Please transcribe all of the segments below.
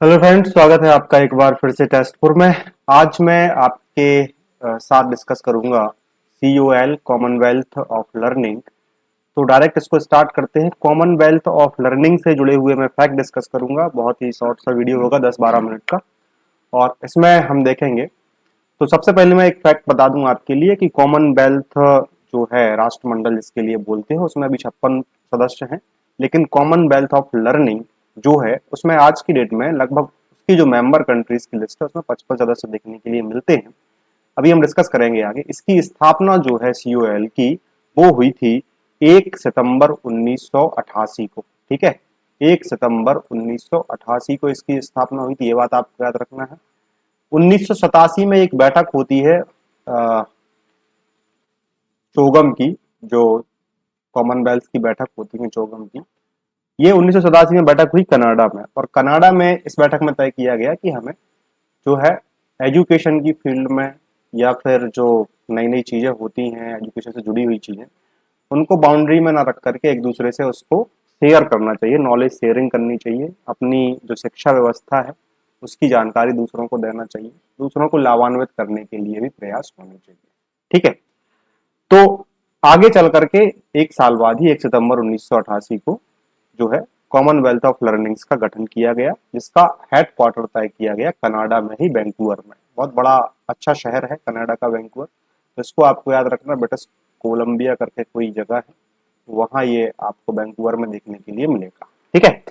Hello friends, स्वागत है आपका एक बार फिर से टेस्टपुर में। आज मैं आपके साथ डिस्कस करूंगा COL कॉमनवेल्थ ऑफ लर्निंग। तो डायरेक्ट इसको स्टार्ट करते हैं। कॉमनवेल्थ ऑफ लर्निंग से जुड़े हुए मैं फैक्ट डिस्कस करूंगा। बहुत ही शॉर्ट सा वीडियो होगा, 10-12 मिनट का, और इसमें हम देखेंगे। तो सबसे पहले मैं एक फैक्ट बता दूं आपके लिए कि कॉमनवेल्थ जो है राष्ट्रमंडल जिसके लिए बोलते हैं, उसमें अभी 56 सदस्य हैं। लेकिन कॉमनवेल्थ ऑफ लर्निंग जो है उसमें आज की डेट में लगभग उसकी जो मेंबर कंट्रीज की लिस्ट है उसमें 55 सदस्य देखने के लिए मिलते हैं। अभी हम डिस्कस करेंगे आगे। इसकी स्थापना जो है COL की, वो हुई थी 1 सितंबर 1988 को। ठीक है, 1 सितंबर 1988 को इसकी स्थापना हुई थी, ये बात आपको याद रखना है। 1987 में एक बैठक होती है चोगम की, जो कॉमनवेल्थ की बैठक होती है चोगम की। ये 1987 में बैठक हुई कनाडा में, और कनाडा में इस बैठक में तय किया गया कि हमें जो है एजुकेशन की फील्ड में, या फिर जो नई नई चीजें होती हैं एजुकेशन से जुड़ी हुई चीजें, उनको बाउंड्री में ना रख करके एक दूसरे से उसको शेयर करना चाहिए, नॉलेज शेयरिंग करनी चाहिए। अपनी जो शिक्षा व्यवस्था है उसकी जानकारी दूसरों को देना चाहिए, दूसरों को लाभान्वित करने के लिए भी प्रयास होने चाहिए। ठीक है, तो आगे चल करके एक साल बाद ही 1 सितंबर 1988 को जो है कॉमनवेल्थ ऑफ लर्निंग्स का गठन किया गया, जिसका हेडक्वार्टर तय किया गया कनाडा में ही, वैंकूवर में। बहुत बड़ा अच्छा शहर है कनाडा का वैंकूवर। तो इसको आपको याद रखना, ब्रिटिश कोलंबिया करके कोई जगह है, वहां ये आपको वैंकूवर में देखने के लिए मिलेगा। ठीक है,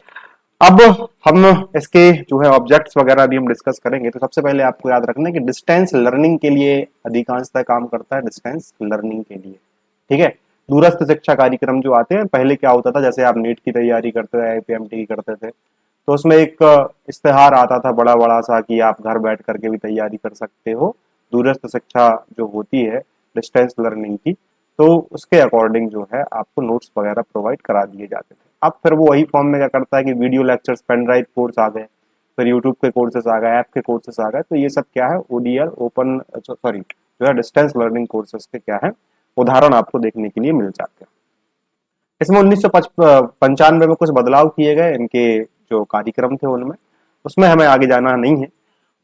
अब हम इसके जो है ऑब्जेक्ट्स वगैरह भी हम डिस्कस करेंगे। तो सबसे पहले आपको याद रखना है कि डिस्टेंस लर्निंग के लिए अधिकांशतः काम करता है, डिस्टेंस लर्निंग के लिए। ठीक है, दूरस्थ शिक्षा कार्यक्रम जो आते हैं, पहले क्या होता था, जैसे आप नीट की तैयारी करते थे, IPMT की करते थे, तो उसमें एक इश्तेहार आता था बड़ा बड़ा सा कि आप घर बैठ करके भी तैयारी कर सकते हो। दूरस्थ शिक्षा जो होती है डिस्टेंस लर्निंग की, तो उसके अकॉर्डिंग जो है आपको नोट्स वगैरह प्रोवाइड करा दिए जाते थे। अब फिर वो वही फॉर्म में क्या करता है कि video lectures, pen drive course आ गए, फिर यूट्यूब के कोर्सेस आ गए, ऐप के कोर्सेस आ गए। तो ये सब क्या है, ODL ओपन सॉरी जो है डिस्टेंस लर्निंग कोर्सेस के क्या है उदाहरण आपको देखने के लिए मिल जाते हैं। इसमें 1995 में कुछ बदलाव किए गए इनके जो कार्यक्रम थे उनमें, उसमें हमें आगे जाना नहीं है।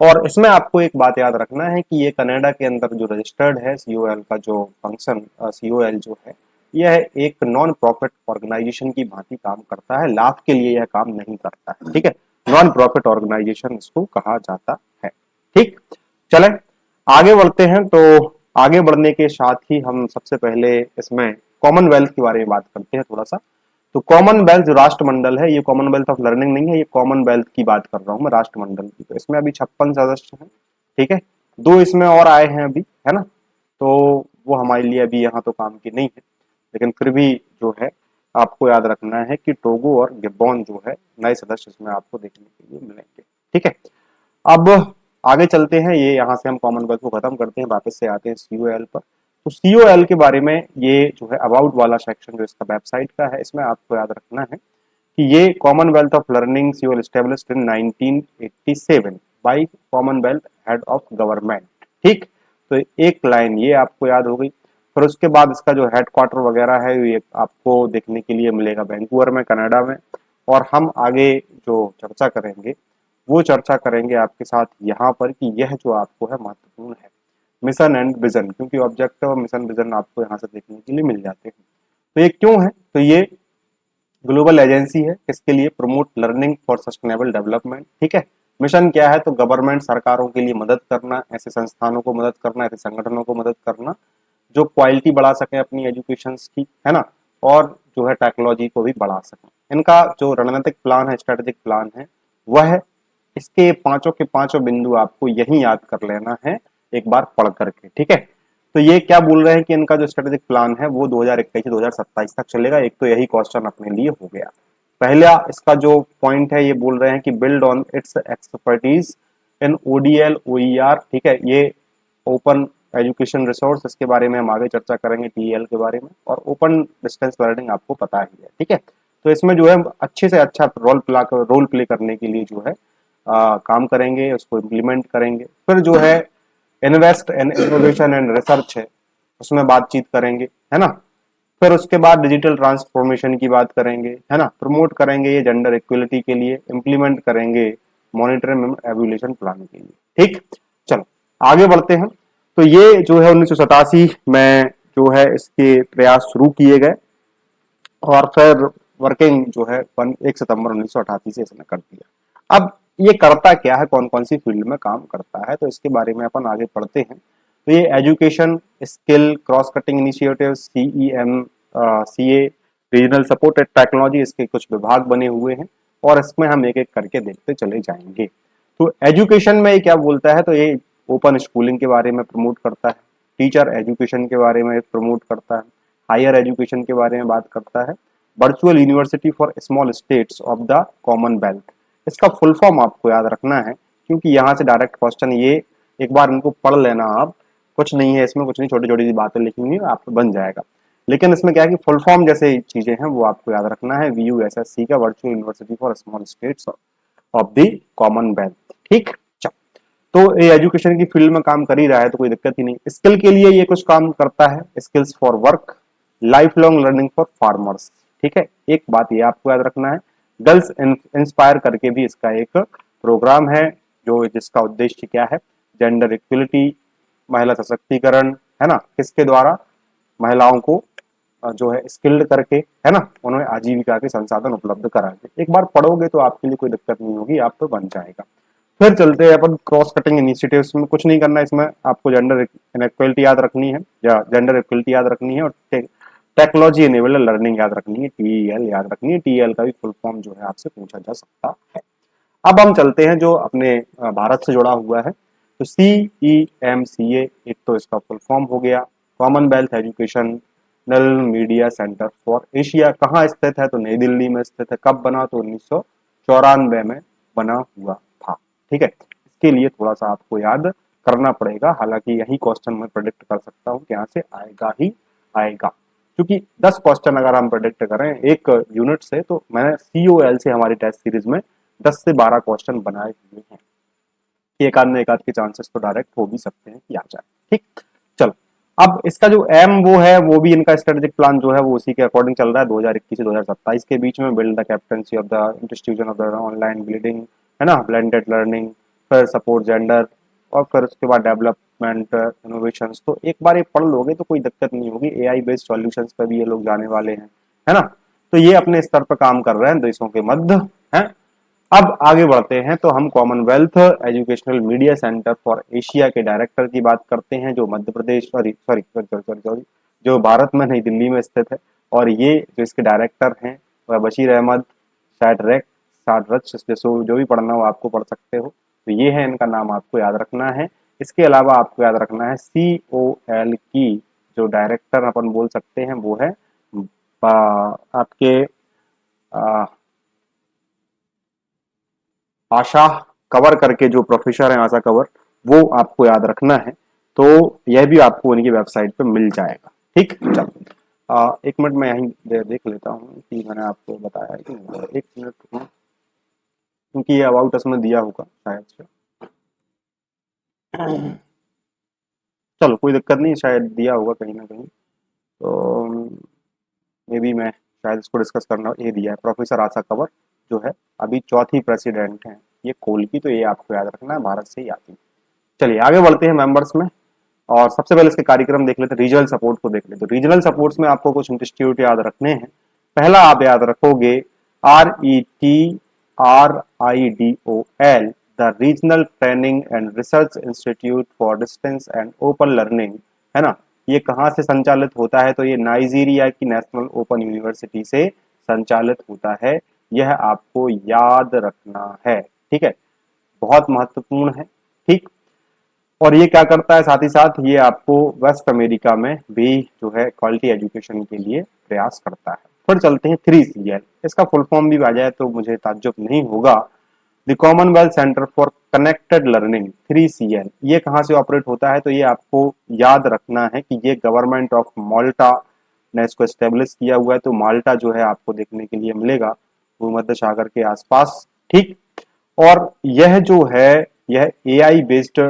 और इसमें आपको एक बात याद रखना है कि ये कनाडा के अंदर जो रजिस्टर्ड है COL का जो फंक्शन, COL जो है, यह एक नॉन प्रॉफिट ऑर्गेनाइजेशन की भांति काम करता है, लाभ के लिए यह काम नहीं करता है। ठीक है, नॉन प्रॉफिट ऑर्गेनाइजेशन इसको कहा जाता है। ठीक, चले आगे बढ़ते हैं। तो आगे बढ़ने के साथ ही हम सबसे पहले इसमें कॉमनवेल्थ के बारे में बात करते हैं थोड़ा सा। तो कॉमनवेल्थ जो राष्ट्रमंडल है, ये कॉमनवेल्थ ऑफ लर्निंग नहीं है, ये कॉमनवेल्थ की बात कर रहा हूं मैं, राष्ट्रमंडल की। तो इसमें अभी 56 सदस्य हैं। ठीक है, 2 इसमें और आए हैं अभी, है ना। तो वो हमारे लिए अभी यहाँ तो काम की नहीं है, लेकिन फिर भी जो है आपको याद रखना है कि टोगो और गिब्बॉन जो है नए सदस्य इसमें आपको देखने के लिए मिलेंगे। ठीक है, अब आगे चलते हैं। ये यहाँ से हम कॉमनवेल्थ को खत्म करते हैं, वापस से आते हैं COL पर। तो COL के बारे में ये जो है अबाउट वाला सेक्शन जो इसका वेबसाइट का है, इसमें आपको याद रखना है कि ये Commonwealth of Learning COL established in 1987 by Commonwealth head of government. ठीक, तो एक लाइन ये आपको याद हो गई। फिर उसके बाद इसका जो हेडक्वार्टर वगैरह है ये आपको देखने के लिए मिलेगा वैंकूवर में, कनाडा में। और हम आगे जो चर्चा करेंगे वो चर्चा करेंगे आपके साथ यहाँ पर कि यह जो आपको है महत्वपूर्ण है, मिशन एंड विजन, क्योंकि ऑब्जेक्टिव और मिशन विजन आपको यहाँ से देखने के लिए मिल जाते हैं। तो ये क्यों है, तो ये ग्लोबल एजेंसी है, किसके लिए, promote learning for sustainable development. ठीक है, मिशन क्या है, तो गवर्नमेंट सरकारों के लिए मदद करना, ऐसे संस्थानों को मदद करना, ऐसे संगठनों को मदद करना जो क्वालिटी बढ़ा सके अपनी एजुकेशन की, है ना, और जो है टेक्नोलॉजी को भी बढ़ा सके। इनका जो रणनीतिक प्लान है, स्ट्रेटेजिक प्लान है, वह है। इसके पांचों के पांचों बिंदु आपको यही याद कर लेना है एक बार पढ़ करके। ठीक है, तो ये क्या बोल रहे हैं कि इनका जो स्ट्रेटेजिक प्लान है वो 2021 से 2027 तक चलेगा। एक तो यही क्वेश्चन अपने लिए हो गया। पहला इसका जो पॉइंट है ये बोल रहे हैं कि build on it's expertise in ODL OER। ठीक है, ये ओपन एजुकेशन रिसोर्स, इसके बारे में हम आगे चर्चा करेंगे, TEL के बारे में। और ओपन डिस्टेंस लर्निंग आपको पता ही है। ठीक है, तो इसमें जो है अच्छे से अच्छा रोल प्ले करने के लिए जो है काम करेंगे, उसको इम्प्लीमेंट करेंगे। फिर जो है invest in innovation and research है, उसमें बातचीत करेंगे, है ना। फिर उसके बाद डिजिटल ट्रांसफॉर्मेशन की बात करेंगे, है ना। प्रमोट करेंगे ये जेंडर इक्वलिटी के लिए, इम्प्लीमेंट करेंगे मॉनिटरिंग एवं एवेल्यूएशन प्लान के लिए। ठीक, चलो आगे बढ़ते हैं। तो ये जो है 1987 में जो है इसके प्रयास शुरू किए गए और फिर वर्किंग जो है 1 सितंबर 1988 से इसने कर दिया। अब ये करता क्या है, कौन कौन सी फील्ड में काम करता है, तो इसके बारे में अपन आगे पढ़ते हैं। तो ये education, skill, cross cutting initiative, CEM, CA, regional support and technology, इसके कुछ विभाग बने हुए हैं और इसमें हम एक एक करके देखते चले जाएंगे। तो एजुकेशन में ये क्या बोलता है, तो ये ओपन स्कूलिंग के बारे में प्रमोट करता है, टीचर एजुकेशन के बारे में प्रमोट करता है, हायर एजुकेशन के बारे में बात करता है, virtual university for small states of the Commonwealth. इसका फुल फॉर्म आपको याद रखना है क्योंकि यहाँ से डायरेक्ट क्वेश्चन, ये एक बार इनको पढ़ लेना आप, कुछ नहीं है इसमें, कुछ नहीं, छोटी छोटी सी बातें लिखनी है आपको बन जाएगा। लेकिन इसमें क्या है कि फुल फॉर्म जैसे चीजें हैं वो आपको याद रखना है, VUSSC का, virtual university for small states of the Commonwealth. ठीक, तो ये एजुकेशन की फील्ड में काम कर ही रहा है तो कोई दिक्कत ही नहीं। स्किल के लिए ये कुछ काम करता है, skills for work, life long learning for farmers. ठीक है, एक बात ये आपको याद रखना है, गर्ल्स इंस्पायर करके भी इसका एक प्रोग्राम है जो जिसका उद्देश्य क्या है, जेंडर इक्वलिटी, महिला सशक्तिकरण, है ना, किसके द्वारा, महिलाओं को जो है स्किल्ड करके, है ना, उन्हें आजीविका के संसाधन उपलब्ध करा के। एक बार पढ़ोगे तो आपके लिए कोई दिक्कत नहीं होगी, आप तो बन जाएगा। फिर चलते हैं अपन क्रॉस कटिंग इनिशिएटिव्स में, कुछ नहीं करना इसमें, आपको जेंडर इनइक्वालिटी याद रखनी है या जेंडर इक्वलिटी याद रखनी है और टेक्नोलॉजी एनेबल्ड लर्निंग याद रखनी है, TEL याद रखनी है। TEL का भी फुल फॉर्म जो है आपसे पूछा जा सकता है। अब हम चलते हैं जो अपने भारत से जुड़ा हुआ है, तो CEMCA एक तो इसका फुल फॉर्म हो गया, Commonwealth educational media centre for Asia. कहाँ स्थित है, तो नई दिल्ली में स्थित है। कब बना, तो 1994 में बना हुआ था। ठीक है, इसके लिए थोड़ा सा आपको याद करना पड़ेगा, हालांकि यही क्वेश्चन मैं प्रेडिक्ट कर सकता हूँ कि यहाँ से आएगा ही आएगा, क्योंकि 10 क्वेश्चन अगर हम प्रेडिक्ट करें एक यूनिट से, तो मैंने COL से हमारी टेस्ट सीरीज में 10 से 12 क्वेश्चन बनाए हुए हैं। एक आध में एक आध के चांसेस तो डायरेक्ट हो भी सकते हैं कि आ जाए। ठीक, चलो अब इसका जो एम वो है, वो भी इनका स्ट्रेटेजिक प्लान जो है वो उसी के अकॉर्डिंग चल रहा है। 2021 से 2027 के बीच में build the captaincy of the institution of the online building, है ना, ब्लेंडेड लर्निंग, फिर सपोर्ट जेंडर, और फिर उसके बाद डेवलपमेंट इनोवेशंस। तो एक बार ये पढ़ लोगे तो कोई दिक्कत नहीं होगी। AI बेस्ड सॉल्यूशंस पे भी ये लोग जाने वाले हैं, है ना। तो ये अपने स्तर पर काम कर रहे हैं देशों के मध्य, है। अब आगे बढ़ते हैं तो हम Commonwealth educational media centre for Asia के डायरेक्टर की बात करते हैं, जो मध्य प्रदेश, सॉरी, जो भारत में नई दिल्ली में स्थित है। और ये जो इसके डायरेक्टर हैं वह बशीर अहमद शाडरच, जो भी पढ़ना हो आपको पढ़ सकते हो। तो ये है, इनका नाम आपको याद रखना है। इसके अलावा आपको याद रखना है COL की जो डायरेक्टर अपन बोल सकते हैं वो है आपके आशा कंवर करके, जो प्रोफेसर हैं आशा कंवर, वो आपको याद रखना है। तो यह भी आपको उनकी वेबसाइट पे मिल जाएगा। ठीक, चलो 1 मिनट मैं यहीं देख लेता हूँ कि मैंने आपको बताया है कि नहीं। 1 मिनट, क्योंकि ये अबाउट अस में दिया होगा शायद से। चलो कोई दिक्कत नहीं, शायद दिया होगा कहीं ना कहीं, तो मे बी मैं शायद इसको डिस्कस करना। ये दिया है प्रोफेसर आशा कंवर, जो है अभी चौथी प्रेसिडेंट हैं ये कोल की, तो ये आपको याद रखना है, भारत से ही आती है। चलिए आगे बढ़ते हैं मेंबर्स में, और सबसे पहले इसके कार्यक्रम देख लेते हैं। रीजनल सपोर्ट को देख लेते हैं। रीजनल सपोर्ट्स में आपको कुछ इंस्टीट्यूट याद रखने हैं। पहला आप याद रखोगे RETRIDOL, the regional training and research institute for distance and open learning, है ना। ये कहाँ से संचालित होता है, तो ये नाइजीरिया की नेशनल ओपन यूनिवर्सिटी से संचालित होता है। यह आपको याद रखना है, ठीक है, बहुत महत्वपूर्ण है। ठीक, और ये क्या करता है, साथ ही साथ ये आपको वेस्ट अमेरिका में भी जो है क्वालिटी एजुकेशन के लिए प्रयास करता है। फिर चलते हैं 3CL, इसका फुल फॉर्म भी आ जाए तो मुझे ताज्जुब नहीं होगा। The Commonwealth centre for connected learning, 3CL, ये कहाँ से ऑपरेट होता है, तो ये आपको याद रखना है कि ये गवर्नमेंट ऑफ माल्टा ने इसको एस्टेब्लिश किया हुआ है। तो माल्टा जो है आपको देखने के लिए मिलेगा भूमध्य सागर के आसपास। ठीक, और यह जो है यह AI based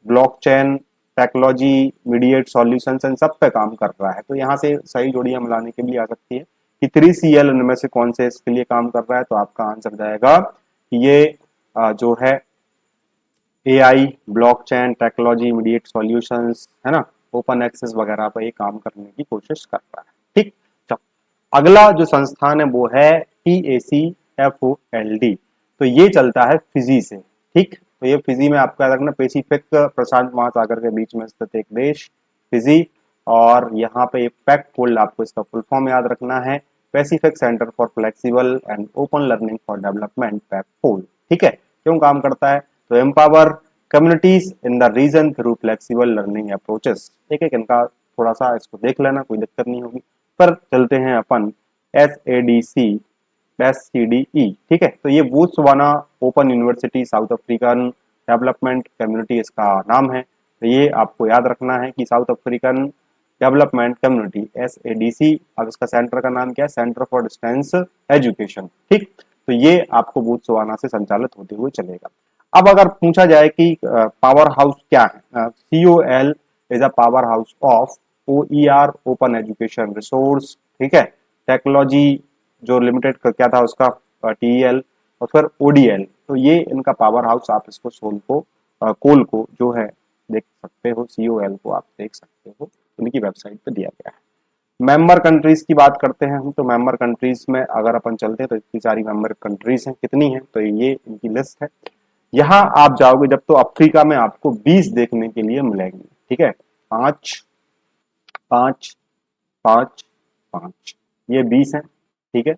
blockchain technology mediate solutions इन सब पे काम कर रहा है। तो यहाँ से सही जोड़ियां मिलाने के लिए आ सकती है कि 3CL इनमें से कौन से इसके लिए काम कर रहा है, तो आपका आंसर जाएगा कि ये जो है AI, blockchain technology, immediate solutions, है ना, ओपन एक्सेस वगैरह पर ये काम करने की कोशिश कर रहा है। ठीक, चलो अगला जो संस्थान है वो है PACFOLD। तो ये चलता है फिजी से। ठीक, तो ये फिजी में आपको याद रखना, पैसिफिक प्रशांत महासागर के बीच में स्थित एक देश फिजी, और यहाँ पे पैक फोल्ड, आपको इसका फुल फॉर्म याद रखना है, Pacific centre for flexible and open learning for development, PACFOLD. ठीक है, क्यों काम करता है? तो empower communities in the region through flexible learning approaches. ठीक है, इनका थोड़ा सा इसको देख लेना, कोई दिक्कत नहीं होगी। पर चलते हैं अपन SADC ठीक है, तो ये Botswana open university south African development community इसका नाम है। तो ये आपको याद रखना है कि south African development community SADC, अब इसका सेंटर का नाम क्या है? Centre for distance education. ठीक, तो ये आपको बोत्सवाना से संचालित होते हुए चलेगा। अब अगर पूछा जाए कि पावर हाउस क्या है, COL is a power house of OER, open education resource. ठीक है, टेक्नोलॉजी जो लिमिटेड क्या था उसका, TEL, और फिर ODL। तो ये इनका पावर हाउस, आप इसको सोल को कोल को जो है देख सकते हो, COL को आप देख सकते हो, उनकी वेबसाइट पे दिया गया है। मेंबर कंट्रीज की बात करते हैं हम, तो मेंबर कंट्रीज में अगर अपन चलते हैं तो इतनी सारी मेंबर कंट्रीज हैं, कितनी हैं? तो ये इनकी लिस्ट है। यहाँ आप जाओगे जब तो अफ्रीका में आपको 20 देखने के लिए मिलेंगे। ठीक है, 5 5 5 5, ये 20 है। ठीक है,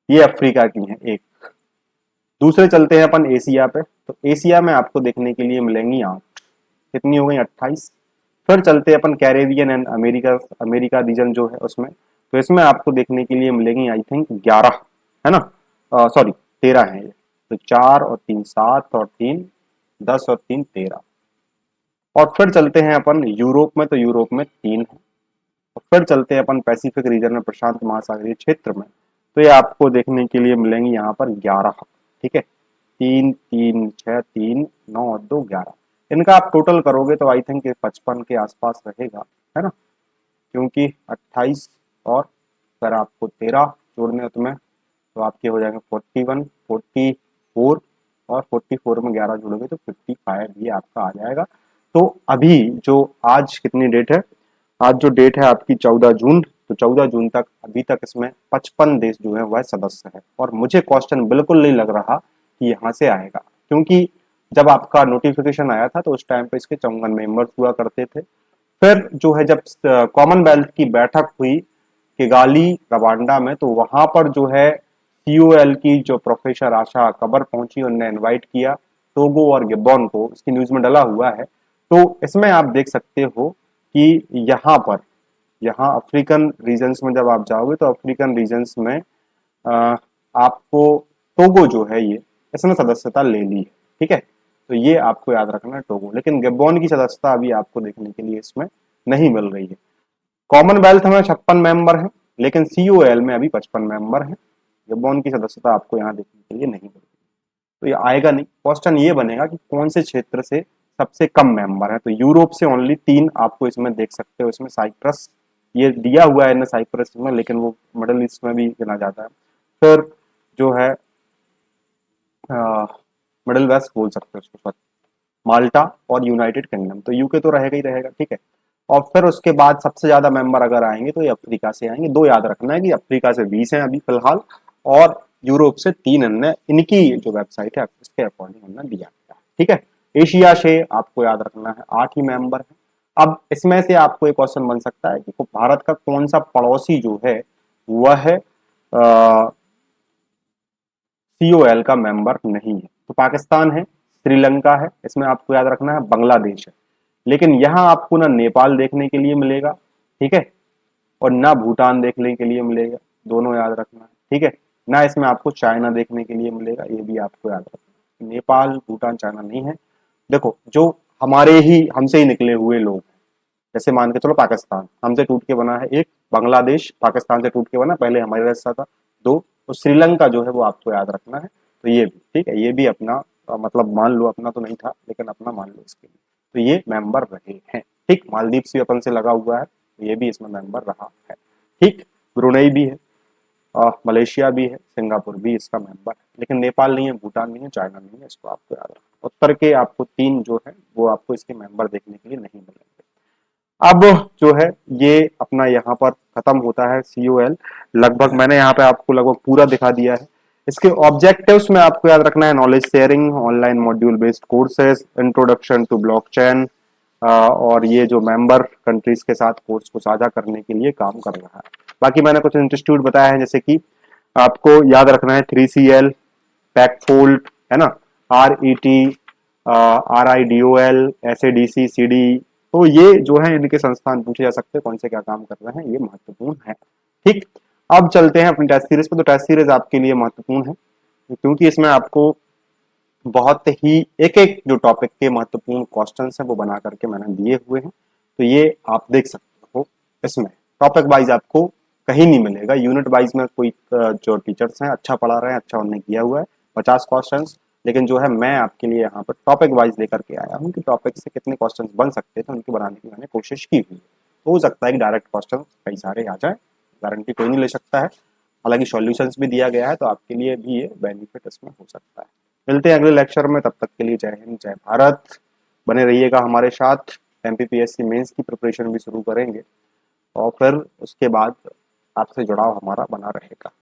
ये अफ्रीका की है एक। दूसरे चलते हैं अपन एशिया पे, तो एशिया में आपको देखने के लिए मिलेंगी 8, कितनी हो गई? 28। फिर चलते हैं अपन Caribbean and America, America region जो है उसमें, तो इसमें आपको देखने के लिए मिलेंगी आई थिंक 11, है ना, सॉरी 13 है ये। तो 4 और 3 7 और 3 10 और 3 13। और फिर चलते हैं अपन यूरोप में, तो यूरोप में 3 है। और फिर चलते हैं अपन पैसिफिक रीजन में, प्रशांत महासागरीय क्षेत्र में, तो ये आपको देखने के लिए मिलेंगी यहाँ पर 11। ठीक है, 3 3 6 3 9 और 2 11। इनका आप टोटल करोगे तो आई थिंक 55 के आसपास रहेगा, है ना, क्योंकि 28 और अगर आपको 13 जोड़ने हो तुम्हें, तो आपके हो जाएंगे 41 44, और 44 में 11 जोड़ोगे तो 55 ये आपका आ जाएगा। तो अभी जो आज कितनी डेट है, आज जो डेट है आपकी 14 जून, तो 14 जून तक अभी तक इसमें 55 देश जो है वह सदस्य है। और मुझे क्वेश्चन बिल्कुल नहीं लग रहा कि यहाँ से आएगा, क्योंकि जब आपका नोटिफिकेशन आया था तो उस टाइम पे इसके 54 मेंबर्स हुआ करते थे। फिर जो है जब कॉमनवेल्थ की बैठक हुई किगाली रवांडा में, तो वहां पर जो है COL की जो प्रोफेसर आशा कबर पहुंची, उनने इनवाइट किया टोगो और गिब्बॉन को, इसकी न्यूज में डला हुआ है। तो इसमें आप देख सकते हो कि यहाँ पर, यहाँ अफ्रीकन रीजन्स में जब आप जाओगे तो अफ्रीकन रीजन्स में आपको टोगो जो है ये, इसने सदस्यता ले ली है। ठीक है, तो ये आपको याद रखना है टोगो, लेकिन गब्बॉन की सदस्यता अभी आपको देखने के लिए इसमें नहीं मिल रही है। कॉमनवेल्थ में 56 मेंबर हैं, लेकिन COL में अभी 55 मेंबर हैं। गब्बॉन की सदस्यता आपको यहाँ देखने के लिए नहीं मिल रही, तो ये आएगा नहीं। क्वेश्चन ये बनेगा कि कौन से क्षेत्र से सबसे कम मेंबर है, तो यूरोप से ओनली 3 आपको इसमें देख सकते हो। इसमें साइप्रस ये दिया हुआ है ना, साइप्रस में, लेकिन वो मिडल ईस्ट में भी गिना जाता है। फिर जो है मिडिल वेस्ट बोल सकते हो उसको, सॉरी, माल्टा और यूनाइटेड किंगडम, तो यूके तो रहेगा ही रहेगा। ठीक है, और फिर उसके बाद सबसे ज्यादा मेंबर अगर आएंगे तो ये अफ्रीका से आएंगे। दो याद रखना है कि अफ्रीका से 20 हैं अभी फिलहाल, और यूरोप से 3 इनने, इनकी जो वेबसाइट है इसके अकॉर्डिंग हमने दिया गया है। ठीक है, एशिया से आपको याद रखना है 8 ही मेंबर है। अब इसमें से आपको एक क्वेश्चन बन सकता है कि भारत का कौन सा पड़ोसी जो है वह है COL का मेंबर नहीं है, तो पाकिस्तान है, श्रीलंका है, इसमें आपको याद रखना है बांग्लादेश है। लेकिन यहाँ आपको ना नेपाल देखने के लिए मिलेगा, ठीक है, और ना भूटान देखने के लिए मिलेगा, दोनों याद रखना है। ठीक है, ना इसमें आपको चाइना देखने के लिए मिलेगा, ये भी आपको याद रखना है। नेपाल भूटान चाइना नहीं है। देखो, जो हमारे ही, हमसे ही निकले हुए लोग, जैसे मान के चलो पाकिस्तान हमसे टूट के बना है, एक बांग्लादेश पाकिस्तान से टूट के बना, पहले हमारे हिस्सा था, 2, तो श्रीलंका जो है वो आपको याद रखना है। तो ये भी ठीक है, ये भी अपना मतलब मान लो, अपना तो नहीं था लेकिन अपना मान लो इसके लिए, तो ये मेंबर रहे हैं। ठीक, मालदीव भी अपन से लगा हुआ है, तो ये भी इसमें मेंबर रहा है। ठीक, ब्रुनई भी है, मलेशिया भी है, सिंगापुर भी इसका मेंबर है, लेकिन नेपाल नहीं है, भूटान नहीं है, चाइना नहीं है, इसको आपको याद रखना। उत्तर के आपको 3 जो है वो आपको इसके मेंबर देखने के लिए नहीं मिलेंगे। अब जो है ये अपना यहाँ पर खत्म होता है COL। लगभग मैंने यहाँ पे आपको लगभग पूरा दिखा दिया है। इसके ऑब्जेक्टिव्स में आपको याद रखना है knowledge sharing, online module based courses, introduction to blockchain, और ये जो मेंबर कंट्रीज के साथ कोर्स को साझा करने के लिए काम कर रहा है। बाकी मैंने कुछ इंस्टीट्यूट बताया है, जैसे कि आपको याद रखना है 3CL, पैकफोल्ड, है ना, RET, RIDOL, SADC, CD। तो ये जो है इनके संस्थान पूछे जा सकते हैं, कौन से क्या काम कर रहे हैं, ये महत्वपूर्ण है। ठीक, अब चलते हैं अपनी टेस्ट सीरीज पे। तो टेस्ट सीरीज आपके लिए महत्वपूर्ण है क्योंकि इसमें आपको बहुत ही एक एक जो टॉपिक के महत्वपूर्ण क्वेश्चंस हैं वो बना करके मैंने दिए हुए हैं। तो ये आप देख सकते हो, इसमें टॉपिक वाइज आपको कहीं नहीं मिलेगा। यूनिट वाइज में कोई जो टीचर्स हैं अच्छा पढ़ा रहे हैं, अच्छा उन्होंने किया हुआ है 50 क्वेश्चंस, लेकिन जो है मैं आपके लिए यहाँ पर टॉपिक वाइज लेकर के आया हूँ कि टॉपिक से कितने क्वेश्चन बन सकते थे, उनकी बनाने की मैंने कोशिश की हुई है। तो हो सकता है कि डायरेक्ट क्वेश्चन कई सारे आ जाए, गारंटी कोई नहीं ले सकता है। हालांकि सॉल्यूशंस भी दिया गया है, तो आपके लिए भी ये बेनिफिट इसमें हो सकता है। मिलते हैं अगले लेक्चर में, तब तक के लिए जय हिंद, जय भारत। बने रहिएगा हमारे साथ। MPPSC मेंस की प्रिपरेशन भी शुरू करेंगे और फिर उसके बाद आपसे जुड़ाव हमारा बना रहेगा।